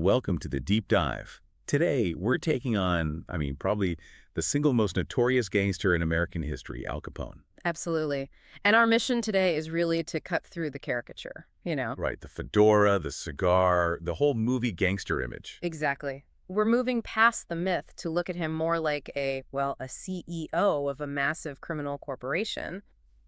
welcome to the Deep Dive. Today, we're taking on, probably the single most notorious gangster in American history, Al Capone. Absolutely. And our mission today is really to cut through the caricature. Right, the fedora, the cigar, the whole movie gangster image. Exactly. We're moving past the myth to look at him more like a CEO of a massive criminal corporation.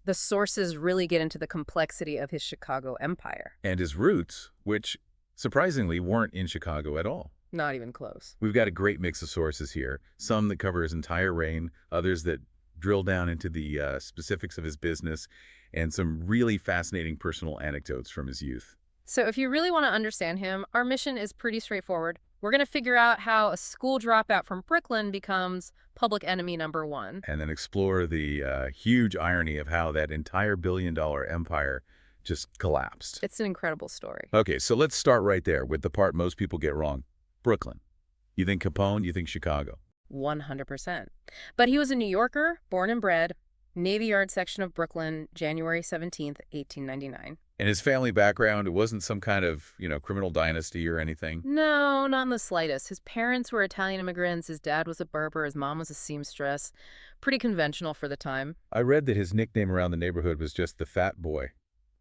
The sources really get into the complexity of his Chicago empire. And his roots, which surprisingly weren't in Chicago at all. Not even close. We've got a great mix of sources here, some that cover his entire reign, others that drill down into the specifics of his business, and some really fascinating personal anecdotes from his youth. So if you really want to understand him, our mission is pretty straightforward. We're going to figure out how a school dropout from Brooklyn becomes public enemy number one. And then explore the huge irony of how that entire billion-dollar empire just collapsed. It's an incredible story. Okay, so let's start right there with the part most people get wrong. Brooklyn. You think Capone, you think Chicago. 100%. But he was a New Yorker, born and bred, Navy Yard section of Brooklyn, January 17th, 1899. And his family background, it wasn't some kind of, criminal dynasty or anything? No, not in the slightest. His parents were Italian immigrants. His dad was a barber. His mom was a seamstress. Pretty conventional for the time. I read that his nickname around the neighborhood was just the Fat Boy.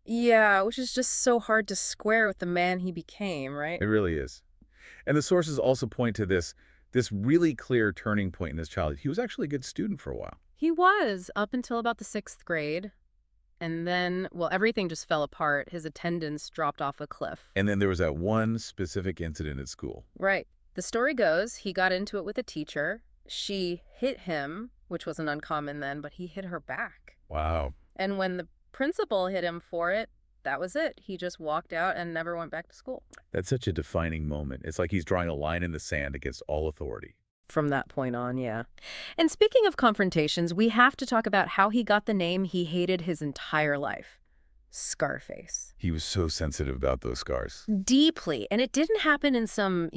Yeah, which is just so hard to square with the man he became, right? It really is. And the sources also point to this really clear turning point in his childhood. He was actually a good student for a while. He was, up until about the 6th grade. And then, everything just fell apart. His attendance dropped off a cliff. And then there was that one specific incident at school. Right. The story goes, he got into it with a teacher. She hit him, which wasn't uncommon then, but he hit her back. Wow. And when the principal hit him for it, that was it. He just walked out and never went back to school. That's such a defining moment. It's like he's drawing a line in the sand against all authority. From that point on, yeah. And speaking of confrontations, we have to talk about how he got the name he hated his entire life. Scarface. He was so sensitive about those scars. Deeply. And it didn't happen in some,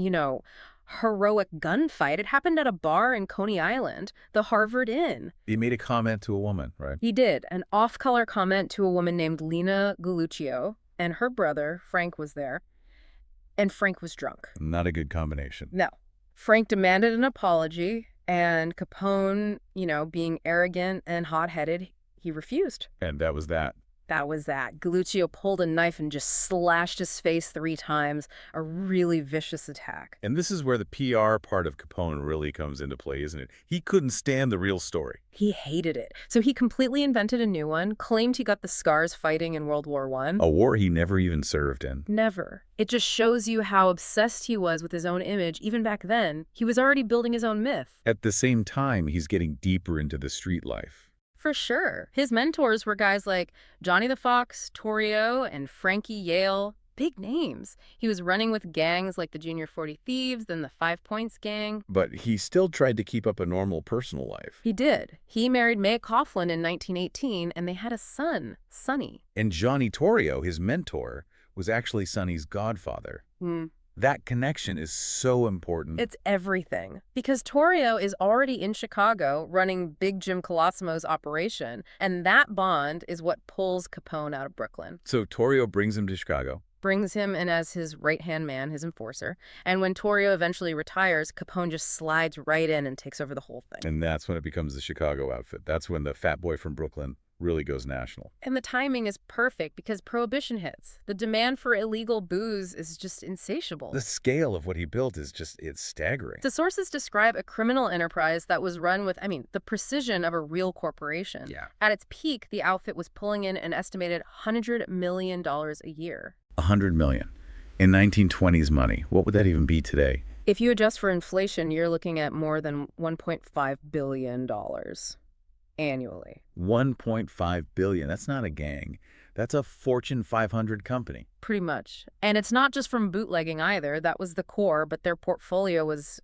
heroic gunfight. It happened at a bar in Coney Island, the Harvard Inn. He made a comment to a woman, right? He did. An off-color comment to a woman named Lena Galluccio, and her brother, Frank, was there. And Frank was drunk. Not a good combination. No. Frank demanded an apology, and Capone, being arrogant and hot-headed, he refused. And that was that. That was that. Galluccio pulled a knife and just slashed his face 3 times. A really vicious attack. And this is where the PR part of Capone really comes into play, isn't it? He couldn't stand the real story. He hated it. So he completely invented a new one, claimed he got the scars fighting in World War I. A war he never even served in. Never. It just shows you how obsessed he was with his own image. Even back then, he was already building his own myth. At the same time, he's getting deeper into the street life. For sure. His mentors were guys like Johnny the Fox, Torrio, and Frankie Yale. Big names. He was running with gangs like the Junior 40 Thieves, then the 5 Points Gang. But he still tried to keep up a normal personal life. He did. He married Mae Coughlin in 1918, and they had a son, Sonny. And Johnny Torrio, his mentor, was actually Sonny's godfather. That connection is so important. It's everything. Because Torrio is already in Chicago running Big Jim Colosimo's operation, and that bond is what pulls Capone out of Brooklyn. So Torrio brings him to Chicago. Brings him in as his right-hand man, his enforcer. And when Torrio eventually retires, Capone just slides right in and takes over the whole thing. And that's when it becomes the Chicago outfit. That's when the fat boy from Brooklyn really goes national. And the timing is perfect because Prohibition hits. The demand for illegal booze is just insatiable. The scale of what he built is it's staggering. The sources describe a criminal enterprise that was run with, the precision of a real corporation. Yeah. At its peak, the outfit was pulling in an estimated $100 million a year. $100 million. In 1920s money, what would that even be today? If you adjust for inflation, you're looking at more than $1.5 billion. Annually. 1.5 billion. That's not a gang. That's a Fortune 500 company. Pretty much. And it's not just from bootlegging either. That was the core, but their portfolio was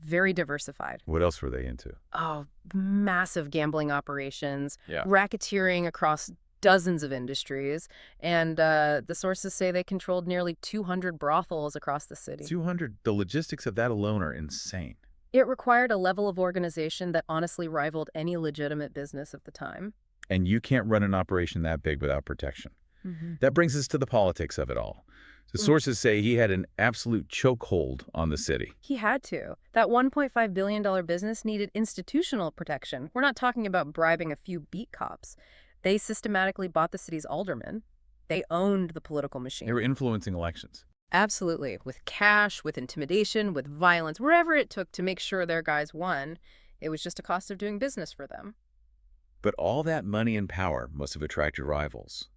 very diversified. What else were they into? Oh, massive gambling operations, Yeah. Racketeering across dozens of industries, and the sources say they controlled nearly 200 brothels across the city. 200. The logistics of that alone are insane. It required a level of organization that honestly rivaled any legitimate business of the time. And you can't run an operation that big without protection. That brings us to the politics of it all. The sources say he had an absolute chokehold on the city. He had to. That $1.5 billion business needed institutional protection. We're not talking about bribing a few beat cops. They systematically bought the city's aldermen. They owned the political machine. They were influencing elections. Absolutely. With cash, with intimidation, with violence, wherever it took to make sure their guys won, it was just a cost of doing business for them. But all that money and power must have attracted rivals.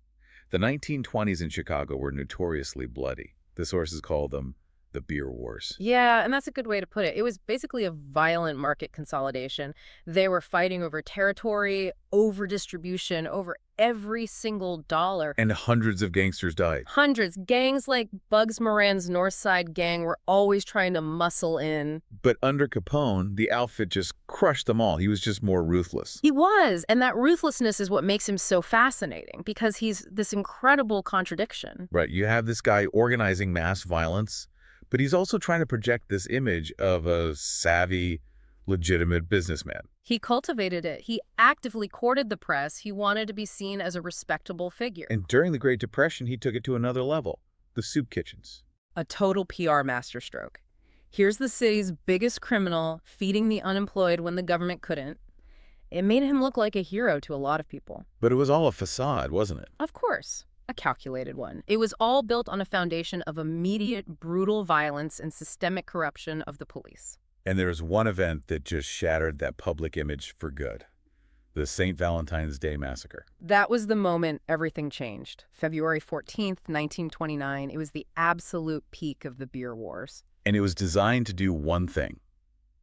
The 1920s in Chicago were notoriously bloody. The sources call them the beer wars. Yeah, and that's a good way to put it. It was basically a violent market consolidation. They were fighting over territory, over distribution, over every single dollar. And hundreds of gangsters died. Hundreds. Gangs like Bugs Moran's North Side Gang were always trying to muscle in. But under Capone, the outfit just crushed them all. He was just more ruthless. He was, and that ruthlessness is what makes him so fascinating, because he's this incredible contradiction. Right, you have this guy organizing mass violence, but he's also trying to project this image of a savvy, legitimate businessman. He cultivated it. He actively courted the press. He wanted to be seen as a respectable figure. And during the Great Depression, he took it to another level, the soup kitchens. A total PR masterstroke. Here's the city's biggest criminal feeding the unemployed when the government couldn't. It made him look like a hero to a lot of people. But it was all a facade, wasn't it? Of course. A calculated one. It was all built on a foundation of immediate, brutal violence and systemic corruption of the police. And there's one event that just shattered that public image for good. The St. Valentine's Day Massacre. That was the moment everything changed. February 14th, 1929. It was the absolute peak of the beer wars. And it was designed to do one thing: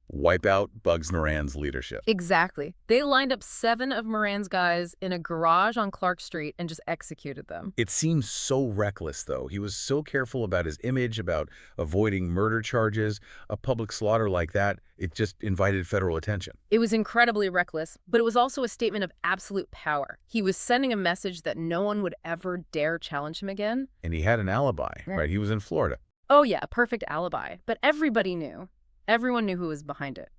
wipe out Bugs Moran's leadership. Exactly. They lined up 7 of Moran's guys in a garage on Clark Street and just executed them. It seems so reckless, though. He was so careful about his image, about avoiding murder charges. A public slaughter like that, it just invited federal attention. It was incredibly reckless, but it was also a statement of absolute power. He was sending a message that no one would ever dare challenge him again. And he had an alibi, right? He was in Florida. Oh yeah, a perfect alibi. But everybody knew. Everyone knew who was behind it.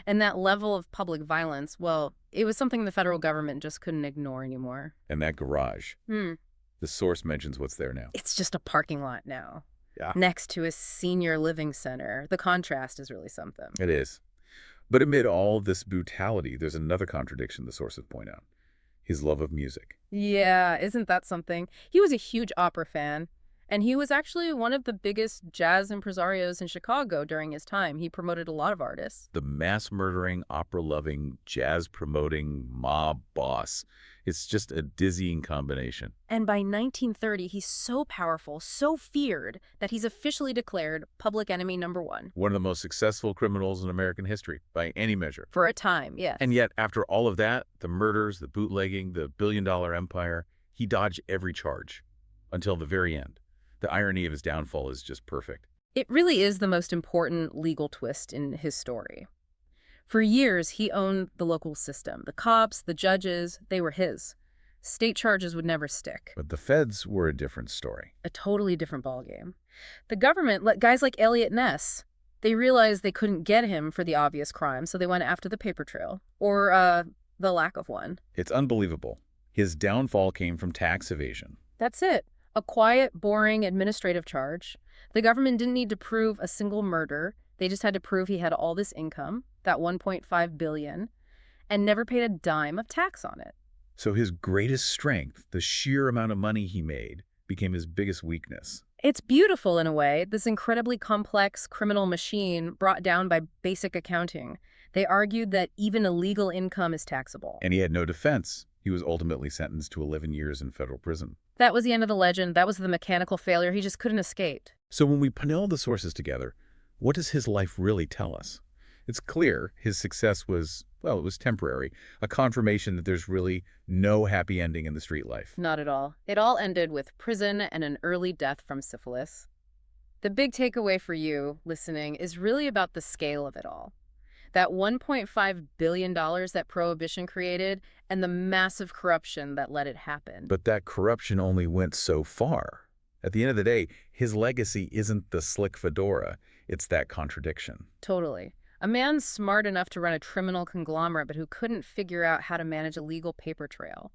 And that level of public violence, well, it was something the federal government just couldn't ignore anymore. And that garage. The source mentions what's there now. It's just a parking lot now. Yeah. Next to a senior living center. The contrast is really something. It is. But amid all this brutality, there's another contradiction the sources point out: his love of music. Yeah, isn't that something? He was a huge opera fan. And he was actually one of the biggest jazz impresarios in Chicago during his time. He promoted a lot of artists. The mass-murdering, opera-loving, jazz-promoting mob boss. It's just a dizzying combination. And by 1930, he's so powerful, so feared, that he's officially declared public enemy #1. One of the most successful criminals in American history, by any measure. For a time, yes. And yet, after all of that, the murders, the bootlegging, the billion-dollar empire, he dodged every charge until the very end. The irony of his downfall is just perfect. It really is the most important legal twist in his story. For years, he owned the local system. The cops, the judges, they were his. State charges would never stick. But the feds were a different story. A totally different ballgame. The government let guys like Elliot Ness. They realized they couldn't get him for the obvious crime, so they went after the paper trail. Or, the lack of one. It's unbelievable. His downfall came from tax evasion. That's it. A quiet, boring administrative charge. The government didn't need to prove a single murder. They just had to prove he had all this income, that $1.5 billion, and never paid a dime of tax on it. So his greatest strength, the sheer amount of money he made, became his biggest weakness. It's beautiful in a way, this incredibly complex criminal machine brought down by basic accounting. They argued that even illegal income is taxable. And he had no defense. He was ultimately sentenced to 11 years in federal prison. That was the end of the legend. That was the mechanical failure. He just couldn't escape. So when we put all the sources together, what does his life really tell us? It's clear his success was, well, it was temporary, a confirmation that there's really no happy ending in the street life. Not at all. It all ended with prison and an early death from syphilis. The big takeaway for you, listening, is really about the scale of it all. That $1.5 billion that Prohibition created and the massive corruption that let it happen. But that corruption only went so far. At the end of the day, his legacy isn't the slick fedora, it's that contradiction. Totally. A man smart enough to run a criminal conglomerate but who couldn't figure out how to manage a legal paper trail.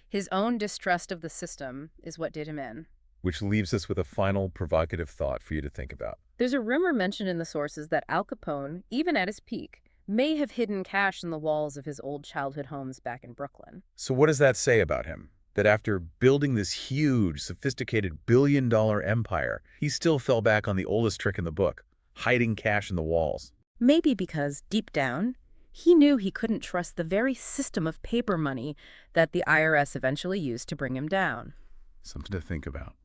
His own distrust of the system is what did him in. Which leaves us with a final provocative thought for you to think about. There's a rumor mentioned in the sources that Al Capone, even at his peak, may have hidden cash in the walls of his old childhood homes back in Brooklyn. So what does that say about him? That after building this huge, sophisticated billion-dollar empire, he still fell back on the oldest trick in the book, hiding cash in the walls. Maybe because, deep down, he knew he couldn't trust the very system of paper money that the IRS eventually used to bring him down. Something to think about.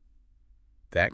That